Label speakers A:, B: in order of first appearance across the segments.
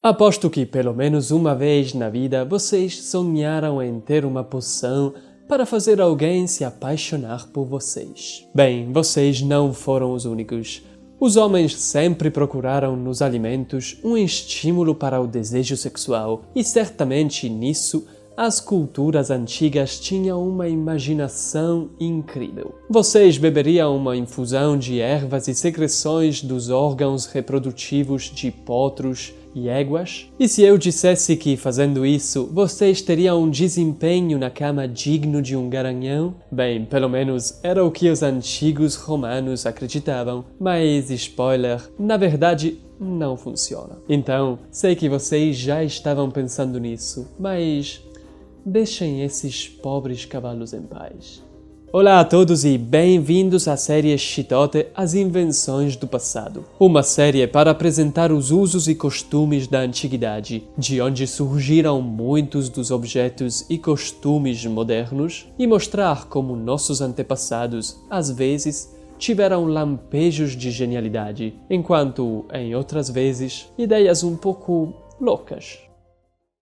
A: Aposto que pelo menos uma vez na vida vocês sonharam em ter uma poção para fazer alguém se apaixonar por vocês. Bem, vocês não foram os únicos. Os homens sempre procuraram nos alimentos um estímulo para o desejo sexual, e certamente nisso as culturas antigas tinham uma imaginação incrível. Vocês beberiam uma infusão de ervas e secreções dos órgãos reprodutivos de potros e éguas? E se eu dissesse que, fazendo isso, vocês teriam um desempenho na cama digno de um garanhão? Bem, pelo menos era o que os antigos romanos acreditavam. Mas, spoiler, na verdade, não funciona. Então, sei que vocês já estavam pensando nisso, mas deixem esses pobres cavalos em paz. Olá a todos e bem-vindos à série Shitote, As Invenções do Passado. Uma série para apresentar os usos e costumes da antiguidade, de onde surgiram muitos dos objetos e costumes modernos, e mostrar como nossos antepassados, às vezes, tiveram lampejos de genialidade, enquanto, em outras vezes, ideias um pouco loucas.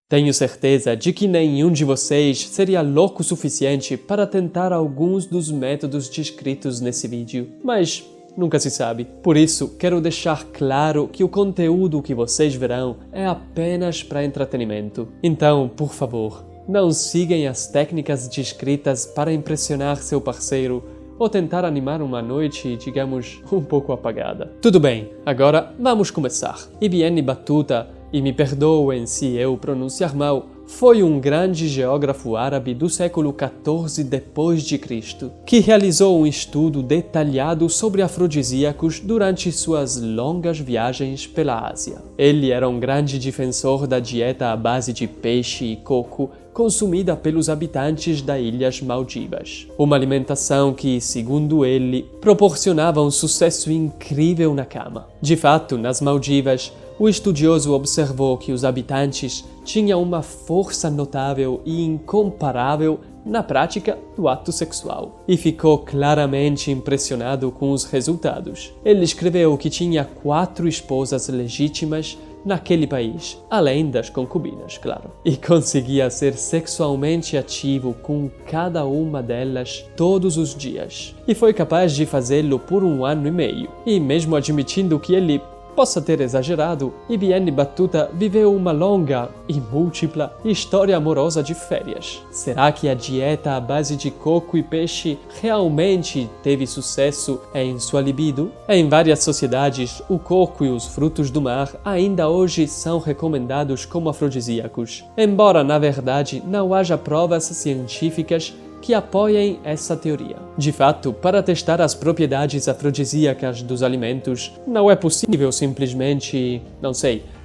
A: Tenho certeza de que nenhum de vocês seria louco o suficiente para tentar alguns dos métodos descritos nesse vídeo, mas nunca se sabe. Por isso, quero deixar claro que o conteúdo que vocês verão é apenas para entretenimento. Então, por favor, não sigam as técnicas descritas para impressionar seu parceiro ou tentar animar uma noite, digamos, um pouco apagada. Tudo bem, agora vamos começar. Ibn Battuta, e me perdoem se eu pronunciar mal, foi um grande geógrafo árabe do século XIV d.C., que realizou um estudo detalhado sobre afrodisíacos durante suas longas viagens pela Ásia. Ele era um grande defensor da dieta à base de peixe e coco consumida pelos habitantes das Ilhas Maldivas. Uma alimentação que, segundo ele, proporcionava um sucesso incrível na cama. De fato, nas Maldivas, o estudioso observou que os habitantes tinham uma força notável e incomparável na prática do ato sexual, e ficou claramente impressionado com os resultados. Ele escreveu que tinha 4 esposas legítimas naquele país, além das concubinas, claro, e conseguia ser sexualmente ativo com cada uma delas todos os dias. E foi capaz de fazê-lo por 1 ano e meio. E mesmo admitindo que ele possa ter exagerado, Ibn Battuta viveu uma longa e múltipla história amorosa de férias. Será que a dieta à base de coco e peixe realmente teve sucesso em sua libido? Em várias sociedades, o coco e os frutos do mar ainda hoje são recomendados como afrodisíacos, embora na verdade não haja provas científicas que apoiem essa teoria. De fato, para testar as propriedades afrodisíacas dos alimentos, não é possível simplesmente,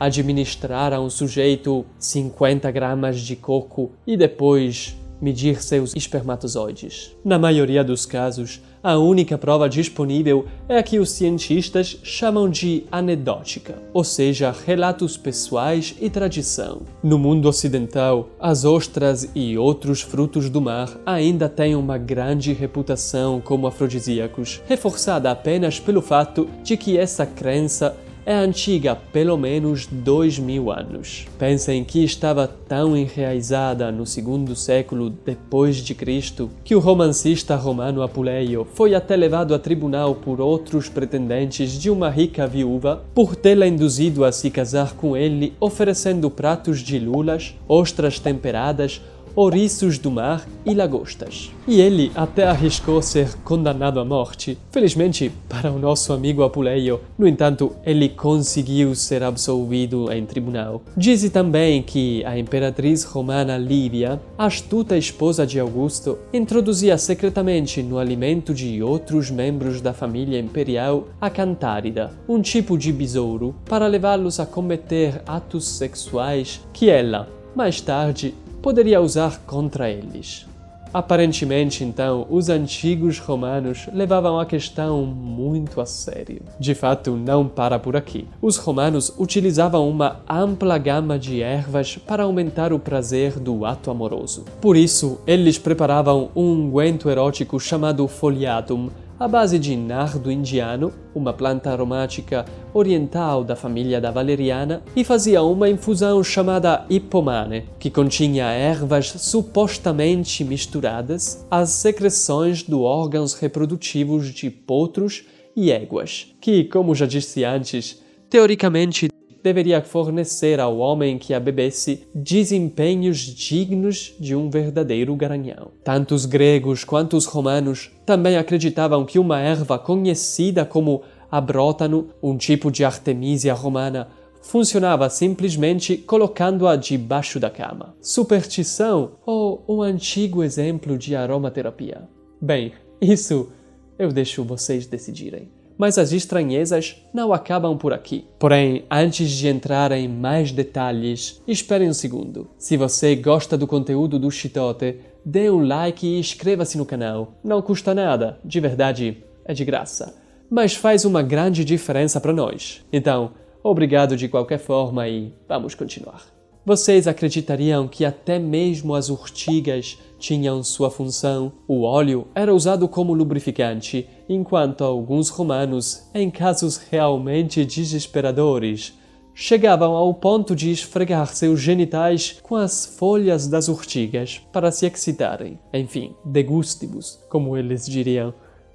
A: administrar a um sujeito 50 gramas de coco e depois medir seus espermatozoides. Na maioria dos casos, a única prova disponível é a que os cientistas chamam de anedótica, ou seja, relatos pessoais e tradição. No mundo ocidental, as ostras e outros frutos do mar ainda têm uma grande reputação como afrodisíacos, reforçada apenas pelo fato de que essa crença é antiga há pelo menos 2000 anos. Pensem que estava tão enraizada no 2º século depois de Cristo que o romancista romano Apuleio foi até levado a tribunal por outros pretendentes de uma rica viúva por tê-la induzido a se casar com ele, oferecendo pratos de lulas, ostras temperadas, ouriços do mar e lagostas. E ele até arriscou ser condenado à morte. Felizmente, para o nosso amigo Apuleio, no entanto, ele conseguiu ser absolvido em tribunal. Diz também que a imperatriz romana Lívia, astuta esposa de Augusto, introduzia secretamente no alimento de outros membros da família imperial a cantárida, um tipo de besouro, para levá-los a cometer atos sexuais que ela, mais tarde, poderia usar contra eles. Aparentemente, então, os antigos romanos levavam a questão muito a sério. De fato, não para por aqui. Os romanos utilizavam uma ampla gama de ervas para aumentar o prazer do ato amoroso. Por isso, eles preparavam um unguento erótico chamado foliatum, à base de nardo indiano, uma planta aromática oriental da família da valeriana, e fazia uma infusão chamada ipomane, que continha ervas supostamente misturadas às secreções dos órgãos reprodutivos de potros e éguas, que, como já disse antes, teoricamente deveria fornecer ao homem que a bebesse desempenhos dignos de um verdadeiro garanhão. Tanto os gregos quanto os romanos também acreditavam que uma erva conhecida como abrótano, um tipo de artemisia romana, funcionava simplesmente colocando-a debaixo da cama. Superstição ou um antigo exemplo de aromaterapia? Bem, isso eu deixo vocês decidirem. Mas as estranhezas não acabam por aqui. Porém, antes de entrar em mais detalhes, espere um segundo. Se você gosta do conteúdo do Chitote, dê um like e inscreva-se no canal. Não custa nada, de verdade, é de graça. Mas faz uma grande diferença para nós. Então, obrigado de qualquer forma e vamos continuar. Vocês acreditariam que até mesmo as urtigas tinham sua função? O óleo era usado como lubrificante, enquanto alguns romanos, em casos realmente desesperadores, chegavam ao ponto de esfregar seus genitais com as folhas das urtigas para se excitarem. Enfim, de gustibus, como eles diriam.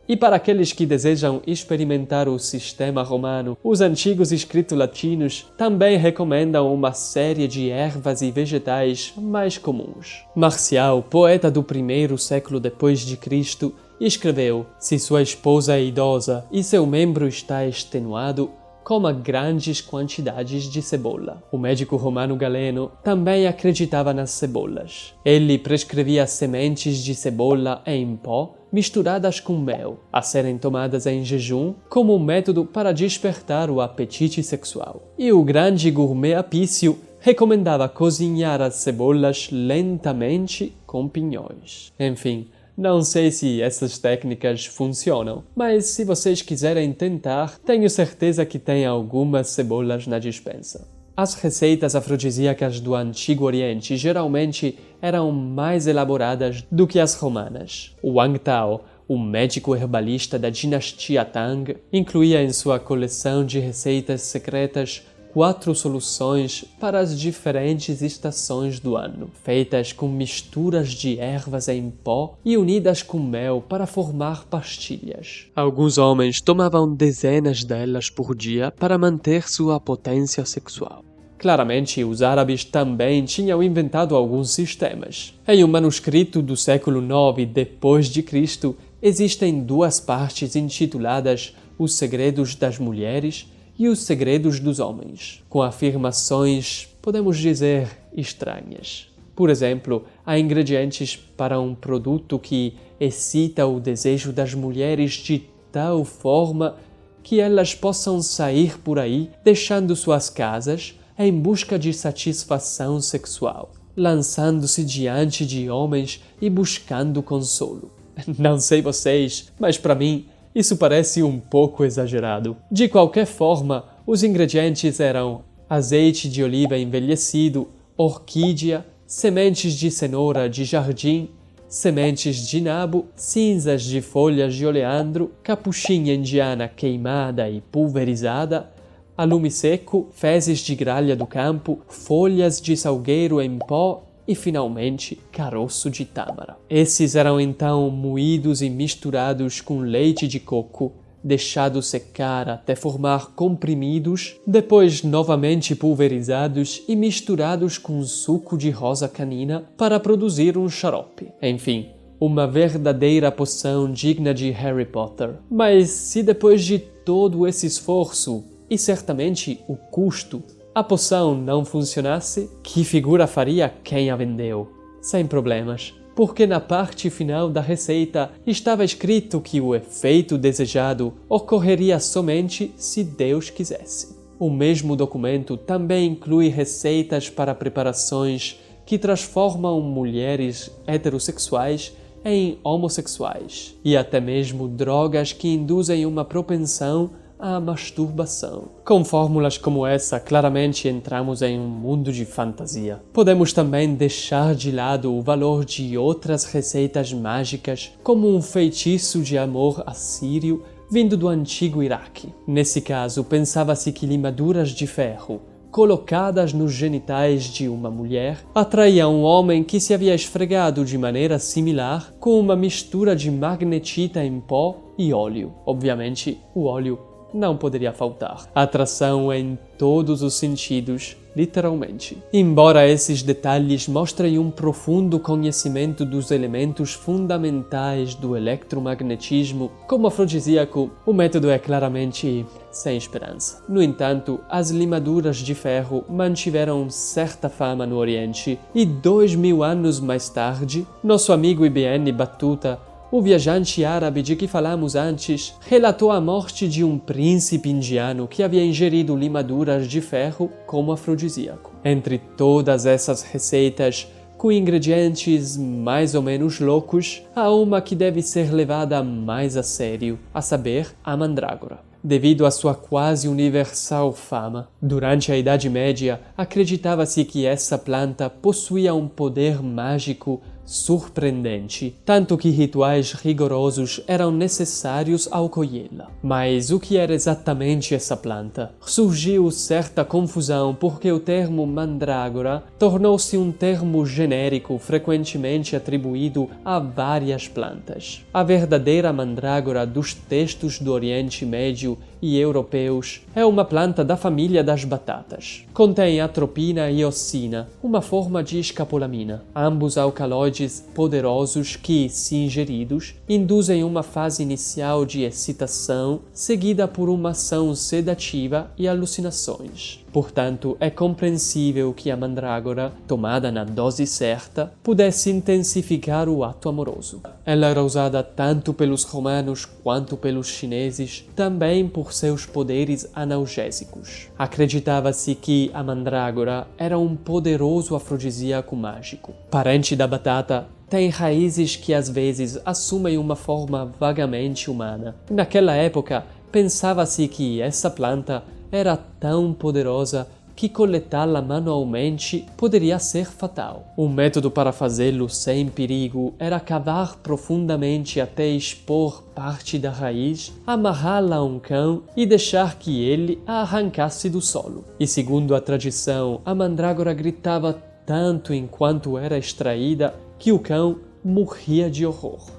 A: E para aqueles que desejam experimentar o sistema romano, os antigos escritos latinos também recomendam uma série de ervas e vegetais mais comuns. Marcial, poeta do primeiro século depois de Cristo, escreveu: se sua esposa é idosa e seu membro está extenuado, coma grandes quantidades de cebola. O médico romano Galeno também acreditava nas cebolas. Ele prescrevia sementes de cebola em pó misturadas com mel, a serem tomadas em jejum como um método para despertar o apetite sexual. E o grande gourmet Apício recomendava cozinhar as cebolas lentamente com pinhões. Enfim, não sei se essas técnicas funcionam, mas se vocês quiserem tentar, tenho certeza que tem algumas cebolas na despensa. As receitas afrodisíacas do Antigo Oriente geralmente eram mais elaboradas do que as romanas. Wang Tao, o médico herbalista da dinastia Tang, incluía em sua coleção de receitas secretas 4 soluções para as diferentes estações do ano, feitas com misturas de ervas em pó e unidas com mel para formar pastilhas. Alguns homens tomavam dezenas delas por dia para manter sua potência sexual. Claramente, os árabes também tinham inventado alguns sistemas. Em um manuscrito do século IX d.C., existem 2 partes intituladas Os Segredos das Mulheres e Os Segredos dos Homens, com afirmações, podemos dizer, estranhas. Por exemplo, há ingredientes para um produto que excita o desejo das mulheres de tal forma que elas possam sair por aí deixando suas casas em busca de satisfação sexual, lançando-se diante de homens e buscando consolo. Não sei vocês, mas para mim isso parece um pouco exagerado. De qualquer forma, os ingredientes eram azeite de oliva envelhecido, orquídea, sementes de cenoura de jardim, sementes de nabo, cinzas de folhas de oleandro, capuchinha indiana queimada e pulverizada, alume seco, fezes de gralha do campo, folhas de salgueiro em pó e, finalmente, caroço de tâmara. Esses eram então moídos e misturados com leite de coco, deixados secar até formar comprimidos, depois novamente pulverizados e misturados com suco de rosa canina para produzir um xarope. Enfim, uma verdadeira poção digna de Harry Potter. Mas se depois de todo esse esforço, e certamente o custo, a poção não funcionasse, que figura faria quem a vendeu? Sem problemas, porque na parte final da receita estava escrito que o efeito desejado ocorreria somente se Deus quisesse. O mesmo documento também inclui receitas para preparações que transformam mulheres heterossexuais em homossexuais, e até mesmo drogas que induzem uma propensão à masturbação. Com fórmulas como essa, claramente entramos em um mundo de fantasia. Podemos também deixar de lado o valor de outras receitas mágicas, como um feitiço de amor assírio vindo do antigo Iraque. Nesse caso, pensava-se que limaduras de ferro, colocadas nos genitais de uma mulher, atraíam um homem que se havia esfregado de maneira similar com uma mistura de magnetita em pó e óleo. Obviamente, o óleo não poderia faltar. Atração em todos os sentidos, literalmente. Embora esses detalhes mostrem um profundo conhecimento dos elementos fundamentais do eletromagnetismo como afrodisíaco, o método é claramente sem esperança. No entanto, as limaduras de ferro mantiveram certa fama no Oriente e 2000 anos mais tarde, nosso amigo Ibn Battuta, o viajante árabe de que falamos antes, relatou a morte de um príncipe indiano que havia ingerido limaduras de ferro como afrodisíaco. Entre todas essas receitas, com ingredientes mais ou menos loucos, há uma que deve ser levada mais a sério, a saber, a mandrágora. Devido à sua quase universal fama, durante a Idade Média, acreditava-se que essa planta possuía um poder mágico surpreendente, tanto que rituais rigorosos eram necessários ao colhê-la. Mas o que era exatamente essa planta? Surgiu certa confusão porque o termo mandrágora tornou-se um termo genérico frequentemente atribuído a várias plantas. A verdadeira mandrágora dos textos do Oriente Médio e europeus é uma planta da família das batatas. Contém atropina e ocina, uma forma de escapolamina, ambos alcaloides poderosos que, se ingeridos, induzem uma fase inicial de excitação, seguida por uma ação sedativa e alucinações. Portanto, é compreensível que a mandrágora, tomada na dose certa, pudesse intensificar o ato amoroso. Ela era usada tanto pelos romanos quanto pelos chineses, também por seus poderes analgésicos. Acreditava-se que a mandrágora era um poderoso afrodisíaco mágico. Parente da batata, tem raízes que às vezes assumem uma forma vagamente humana. Naquela época, pensava-se que essa planta era tão poderosa que coletá-la manualmente poderia ser fatal. Um método para fazê-lo sem perigo era cavar profundamente até expor parte da raiz, amarrá-la a um cão e deixar que ele a arrancasse do solo. E segundo a tradição, a mandrágora gritava tanto enquanto era extraída que o cão morria de horror.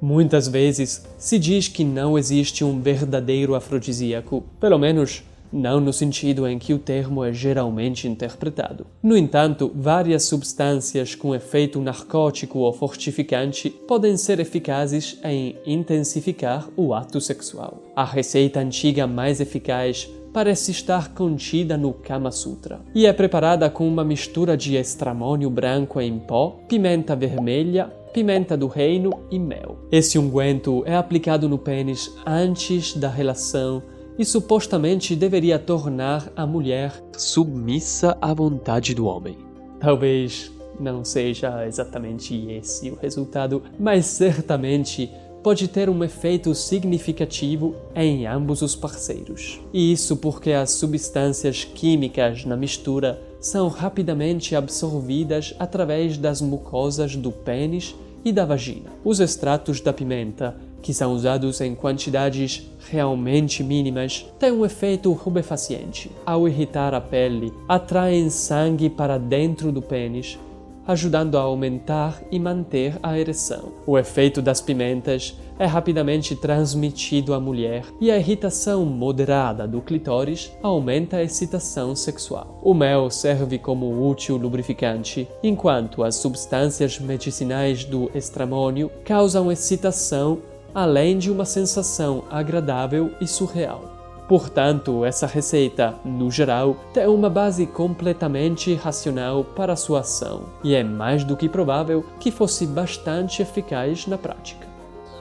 A: Muitas vezes se diz que não existe um verdadeiro afrodisíaco, pelo menos não no sentido em que o termo é geralmente interpretado. No entanto, várias substâncias com efeito narcótico ou fortificante podem ser eficazes em intensificar o ato sexual. A receita antiga mais eficaz parece estar contida no Kama Sutra e é preparada com uma mistura de estramônio branco em pó, pimenta vermelha, pimenta do reino e mel. Esse unguento é aplicado no pênis antes da relação e supostamente deveria tornar a mulher submissa à vontade do homem. Talvez não seja exatamente esse o resultado, mas certamente pode ter um efeito significativo em ambos os parceiros. E isso porque as substâncias químicas na mistura são rapidamente absorvidas através das mucosas do pênis e da vagina. Os extratos da pimenta, que são usados em quantidades realmente mínimas, têm um efeito rubefaciente. Ao irritar a pele, atraem sangue para dentro do pênis, ajudando a aumentar e manter a ereção. O efeito das pimentas é rapidamente transmitido à mulher e a irritação moderada do clitóris aumenta a excitação sexual. O mel serve como útil lubrificante, enquanto as substâncias medicinais do estramônio causam excitação, além de uma sensação agradável e surreal. Portanto, essa receita, no geral, tem uma base completamente racional para sua ação, e é mais do que provável que fosse bastante eficaz na prática.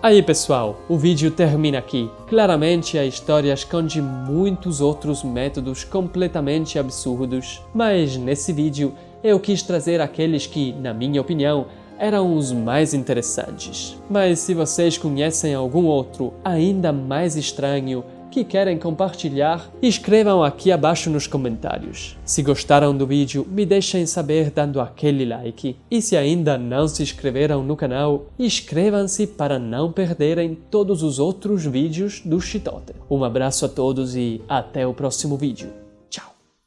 A: Aí pessoal, o vídeo termina aqui. Claramente a história esconde muitos outros métodos completamente absurdos, mas nesse vídeo eu quis trazer aqueles que, na minha opinião, eram os mais interessantes. Mas se vocês conhecem algum outro ainda mais estranho que querem compartilhar, escrevam aqui abaixo nos comentários. Se gostaram do vídeo, me deixem saber dando aquele like. E se ainda não se inscreveram no canal, inscrevam-se para não perderem todos os outros vídeos do Chitote. Um abraço a todos e até o próximo vídeo.